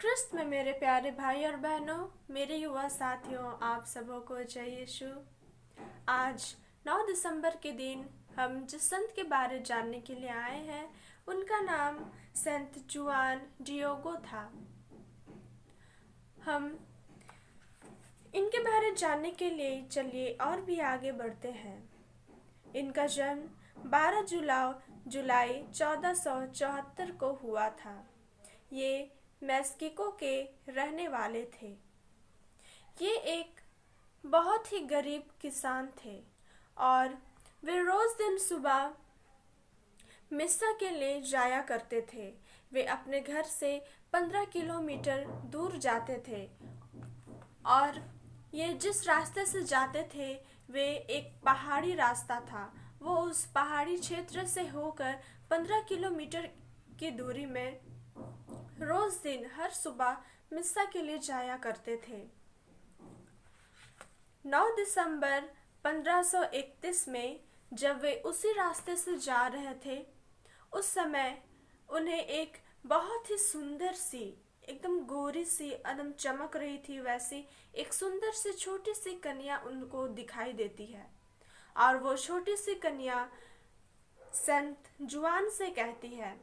ख्रिस्त में मेरे प्यारे भाई और बहनों, मेरे युवा साथियों, आप सबों को जय यीशु। आज 9 दिसंबर के दिन हम जिस संत के बारे जानने के लिए आए हैं, उनका नाम संत जुआन डियोगो था। हम इनके बारे जानने के लिए चलिए और भी आगे बढ़ते हैं। इनका जन्म 12 जुलाई 1474 को हुआ था। ये मैक्सिको के रहने वाले थे। ये एक बहुत ही गरीब किसान थे और वे रोज दिन सुबह मिस्सा के लिए जाया करते थे। वे अपने घर से 15 किलोमीटर दूर जाते थे और ये जिस रास्ते से जाते थे वे एक पहाड़ी रास्ता था। वो उस पहाड़ी क्षेत्र से होकर 15 किलोमीटर की दूरी में रोज दिन हर सुबह मिस्सा के लिए जाया करते थे। 9 दिसंबर 1531 में जब वे उसी रास्ते से जा रहे थे, उस समय उन्हें एक बहुत ही सुंदर सी, एकदम गोरी सी, एकदम चमक रही थी वैसी एक सुंदर सी छोटी सी कन्या उनको दिखाई देती है। और वो छोटी सी कन्या संत जुआन से कहती है,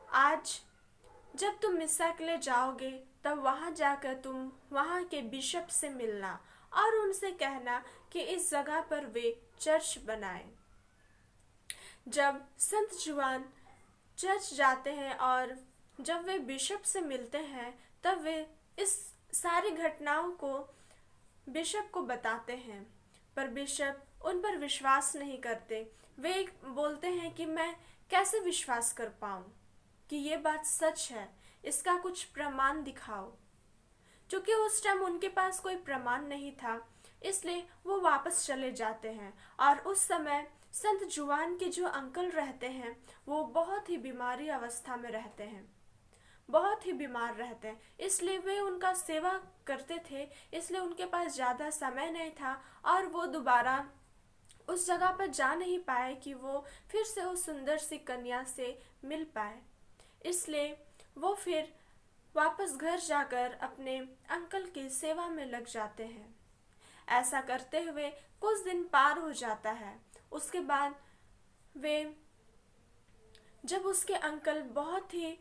आज जब तुम मिस्सा के लिए जाओगे तब वहां जाकर तुम वहां के बिशप से मिलना और उनसे कहना कि इस जगह पर वे चर्च बनाए। जब संत जुआन चर्च जाते हैं और जब वे बिशप से मिलते हैं तब वे इस सारी घटनाओं को बिशप को बताते हैं, पर बिशप उन पर विश्वास नहीं करते। वे बोलते हैं कि मैं कैसे विश्वास कर पाऊं कि ये बात सच है, इसका कुछ प्रमाण दिखाओ। क्योंकि उस टाइम उनके पास कोई प्रमाण नहीं था, इसलिए वो वापस चले जाते हैं। और उस समय संत जुआन के जो अंकल रहते हैं वो बहुत ही बीमारी अवस्था में रहते हैं, बहुत ही बीमार रहते हैं, इसलिए वे उनका सेवा करते थे। इसलिए उनके पास ज़्यादा समय नहीं था और वो दोबारा उस जगह पर जा नहीं पाए कि वो फिर से उस सुंदर सी कन्या से मिल पाए। इसलिए वो फिर वापस घर जाकर अपने अंकल की सेवा में लग जाते हैं। ऐसा करते हुए कुछ दिन पार हो जाता है। उसके बाद वे जब उसके अंकल बहुत ही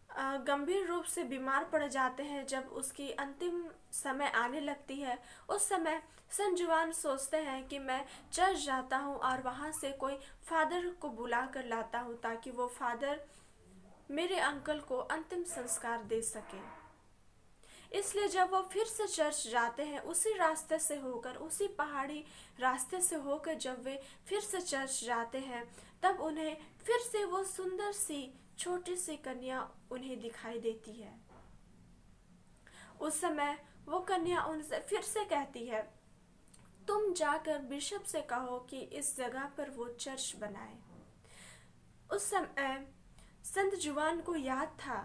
गंभीर रूप से बीमार पड़ जाते हैं, जब उसकी अंतिम समय आने लगती है, उस समय संत जुआन सोचते हैं कि मैं चर्च जाता हूँ और वहाँ से कोई फादर को बुला कर लाता हूँ ताकि वो फादर मेरे अंकल को अंतिम संस्कार दे सके। इसलिए जब वो फिर से चर्च जाते हैं, उसी रास्ते से होकर, उसी पहाड़ी रास्ते से होकर जब वे फिर से चर्च जाते हैं, तब उन्हें फिर से वो सुंदर सी छोटी सी कन्या उन्हें दिखाई देती है। उस समय वो कन्या उनसे फिर से कहती है, तुम जाकर बिशप से कहो कि इस जगह पर वो चर्च बनाए। उस समय संत जुआन को याद था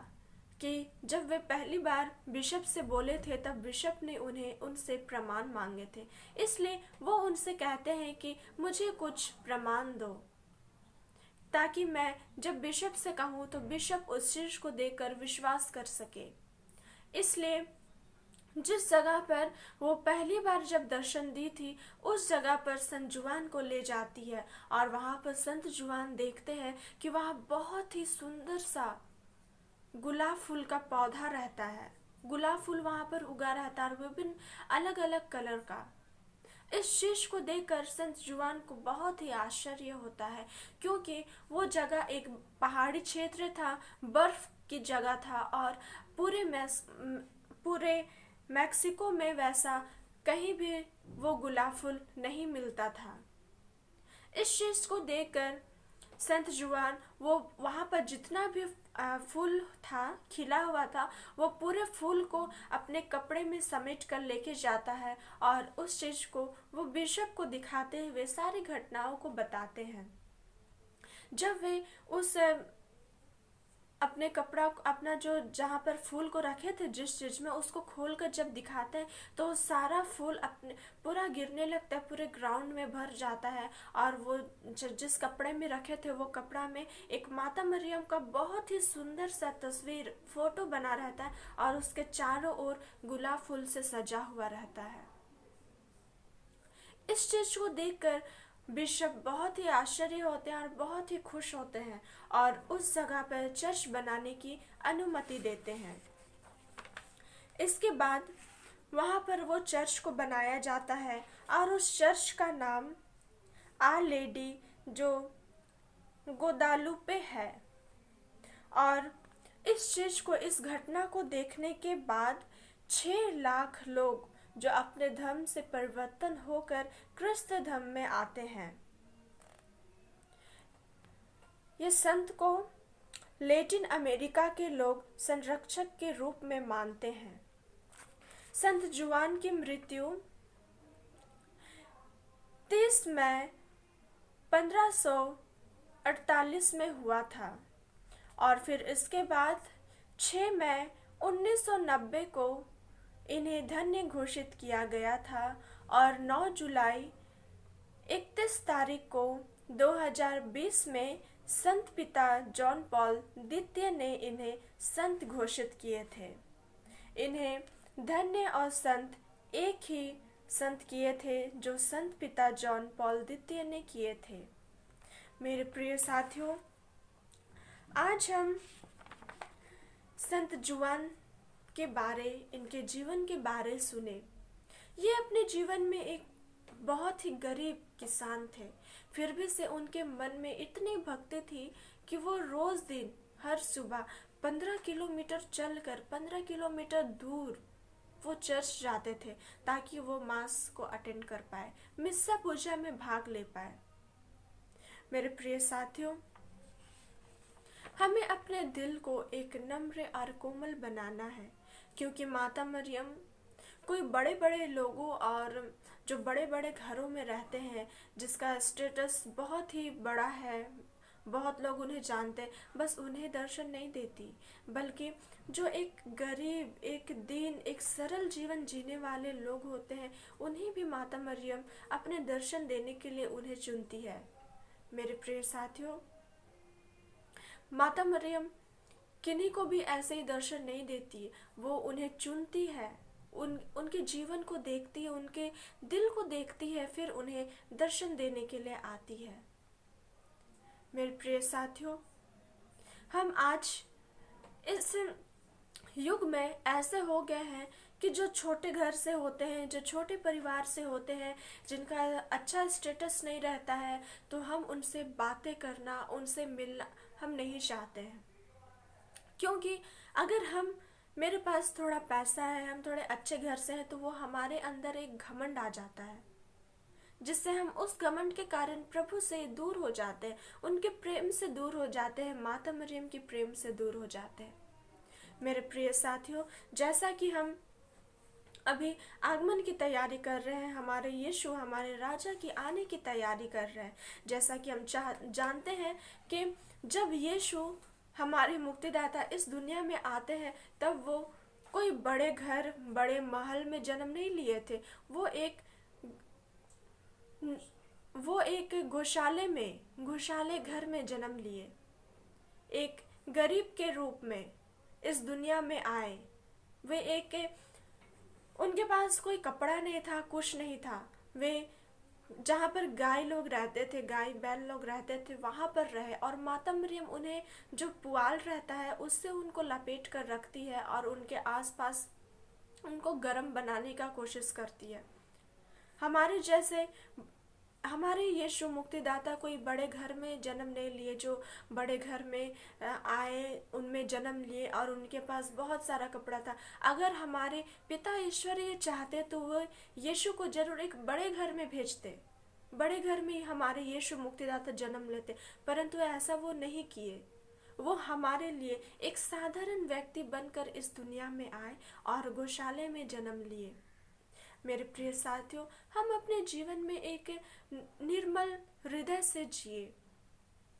कि जब वे पहली बार बिशप से बोले थे तब बिशप ने उन्हें उनसे प्रमाण मांगे थे। इसलिए वो उनसे कहते हैं कि मुझे कुछ प्रमाण दो ताकि मैं जब बिशप से कहूँ तो बिशप उस चीज को देखकर विश्वास कर सके। इसलिए जिस जगह पर वो पहली बार जब दर्शन दी थी, उस जगह पर संत जुआन को ले जाती है और वहाँ पर संत जुआन देखते हैं कि वहाँ बहुत ही सुंदर सा गुलाब फूल का पौधा रहता है। गुलाब फूल वहाँ पर उगा रहता है, विभिन्न अलग अलग कलर का। इस चीज को देखकर संत जुआन को बहुत ही आश्चर्य होता है, क्योंकि वो जगह एक पहाड़ी क्षेत्र था, बर्फ की जगह था और पूरे मैक्सिको में वैसा कहीं भी वो गुलाब फूल नहीं मिलता था। इस चीज को देखकर संत जुआन वो वहां पर जितना भी फूल था, खिला हुआ था, वो पूरे फूल को अपने कपड़े में समेट कर लेके जाता है और उस चीज को वो बिशप को दिखाते हुए सारी घटनाओं को बताते हैं। जब वे अपने कपड़ा अपना जो जहाँ पर फूल को रखे थे जिस चीज में, उसको खोल कर जब दिखाते हैं तो सारा फूल अपने पूरा गिरने लगता है, पूरे ग्राउंड में भर जाता है। और वो जिस कपड़े में रखे थे वो कपड़ा में एक माता मरियम का बहुत ही सुंदर सा तस्वीर फोटो बना रहता है और उसके चारों ओर गुलाब फूल से सजा हुआ रहता है। इस चीज को देखकर बिशप बहुत ही आश्चर्य होते हैं और बहुत ही खुश होते हैं और उस जगह पर चर्च बनाने की अनुमति देते हैं। इसके बाद वहां पर वो चर्च को बनाया जाता है और उस चर्च का नाम आर लेडी जो गोदालुपे है। और इस चीज को, इस घटना को देखने के बाद 6 लाख लोग जो अपने धर्म से परिवर्तन होकर क्रिस्त धर्म में आते हैं। ये संत को लैटिन अमेरिका के लोग संरक्षक के रूप में मानते हैं। संत जुआन की मृत्यु 30 मई 1548 में हुआ था और फिर इसके बाद 6 मई 1990 को इन्हें धन्य घोषित किया गया था और 9 जुलाई 31 तारीख को 2020 में संत पिता जॉन पॉल द्वितीय ने इन्हें संत घोषित किए थे। इन्हें धन्य और संत एक ही संत किए थे जो संत पिता जॉन पॉल द्वितीय ने किए थे। मेरे प्रिय साथियों, आज हम संत जुआन के बारे, इनके जीवन के बारे सुने। ये अपने जीवन में एक बहुत ही गरीब किसान थे, फिर भी से उनके मन में इतनी भक्ति थी कि वो रोज दिन हर सुबह 15 किलोमीटर चलकर 15 किलोमीटर दूर वो चर्च जाते थे ताकि वो मास को अटेंड कर पाए, मिस्सा पूजा में भाग ले पाए। मेरे प्रिय साथियों, हमें अपने दिल को एक नम्र और कोमल बनाना है, क्योंकि माता मरियम कोई बड़े बड़े लोगों और जो बड़े बड़े घरों में रहते हैं, जिसका स्टेटस बहुत ही बड़ा है, बहुत लोग उन्हें जानते हैं, बस उन्हें दर्शन नहीं देती, बल्कि जो एक गरीब, एक दीन, एक सरल जीवन जीने वाले लोग होते हैं, उन्हें भी माता मरियम अपने दर्शन देने के लिए उन्हें चुनती है। मेरे प्रिय साथियों, माता मरियम किन्हीं को भी ऐसे ही दर्शन नहीं देती, वो उन्हें चुनती है, उनके जीवन को देखती है, उनके दिल को देखती है, फिर उन्हें दर्शन देने के लिए आती है। मेरे प्रिय साथियों, हम आज इस युग में ऐसे हो गए हैं कि जो छोटे घर से होते हैं, जो छोटे परिवार से होते हैं, जिनका अच्छा स्टेटस नहीं रहता है, तो हम उनसे बातें करना, उनसे मिलना हम नहीं चाहते हैं, क्योंकि अगर मेरे पास थोड़ा पैसा है, हम थोड़े अच्छे घर से हैं, तो वो हमारे अंदर एक घमंड आ जाता है, जिससे हम उस घमंड के कारण प्रभु से दूर हो जाते हैं, उनके प्रेम से दूर हो जाते हैं, माता मरियम की प्रेम से दूर हो जाते हैं। मेरे प्रिय साथियों, जैसा कि हम अभी आगमन की तैयारी कर रहे हैं, हमारे यीशु, हमारे राजा की आने की तैयारी कर रहे हैं, जैसा कि हम जानते हैं कि जब यीशु हमारे मुक्तिदाता इस दुनिया में आते हैं, तब वो कोई बड़े घर, बड़े महल में जन्म नहीं लिए थे, वो एक गौशाले घर में जन्म लिए, एक गरीब के रूप में इस दुनिया में आए। उनके पास कोई कपड़ा नहीं था, कुछ नहीं था, वे जहाँ पर गाय लोग रहते थे, गाय बैल लोग रहते थे, वहां पर रहे, और माता मरियम उन्हें जो पुआल रहता है उससे उनको लपेट कर रखती है और उनके आसपास उनको गर्म बनाने का कोशिश करती है। हमारे यीशु मुक्तिदाता कोई बड़े घर में जन्म नहीं लिए, जो बड़े घर में आए, उनमें जन्म लिए और उनके पास बहुत सारा कपड़ा था। अगर हमारे पिता ईश्वर ये चाहते तो वो यीशु को जरूर एक बड़े घर में भेजते, बड़े घर में हमारे यीशु मुक्तिदाता जन्म लेते, परंतु ऐसा वो नहीं किए। वो हमारे लिए एक साधारण व्यक्ति बनकर इस दुनिया में आए और गौशाले में जन्म लिए। मेरे प्रिय साथियों, हम अपने जीवन में एक निर्मल हृदय से जिए,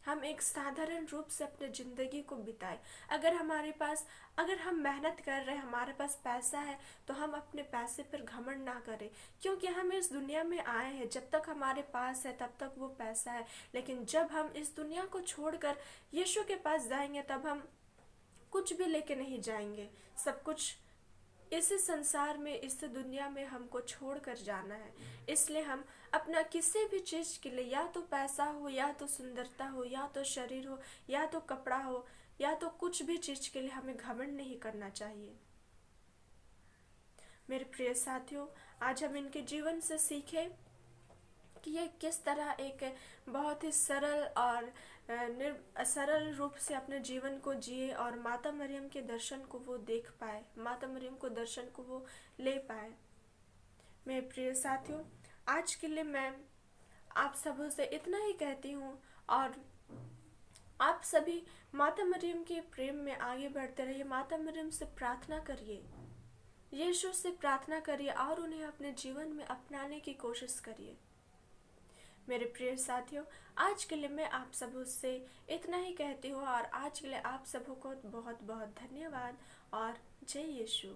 हम एक साधारण रूप से अपने ज़िंदगी को बिताए। अगर हम मेहनत कर रहे हैं, हमारे पास पैसा है, तो हम अपने पैसे पर घमंड ना करें, क्योंकि हम इस दुनिया में आए हैं। जब तक हमारे पास है तब तक वो पैसा है, लेकिन जब हम इस दुनिया को छोड़कर यीशु के पास जाएंगे तब हम कुछ भी लेके नहीं जाएंगे। सब कुछ इस संसार में, इस दुनिया में हमको छोड़ कर जाना है। इसलिए हम अपना किसी भी चीज़ के लिए, या तो पैसा हो, या तो सुंदरता हो, या तो शरीर हो, या तो कपड़ा हो, या तो कुछ भी चीज़ के लिए हमें घमंड नहीं करना चाहिए। मेरे प्रिय साथियों, आज हम इनके जीवन से सीखे कि ये किस तरह एक बहुत ही सरल और सरल रूप से अपने जीवन को जिए और माता मरियम के दर्शन को वो देख पाए, माता मरियम को दर्शन को वो ले पाए। मेरे प्रिय साथियों, आज के लिए मैं आप सबों से इतना ही कहती हूँ, और आप सभी माता मरियम के प्रेम में आगे बढ़ते रहिए। माता मरियम से प्रार्थना करिए, यीशु से प्रार्थना करिए और उन्हें अपने जीवन में अपनाने की कोशिश करिए। मेरे प्रिय साथियों, आज के लिए मैं आप सबों से इतना ही कहती हूँ, और आज के लिए आप सबों को बहुत बहुत धन्यवाद और जय यीशु।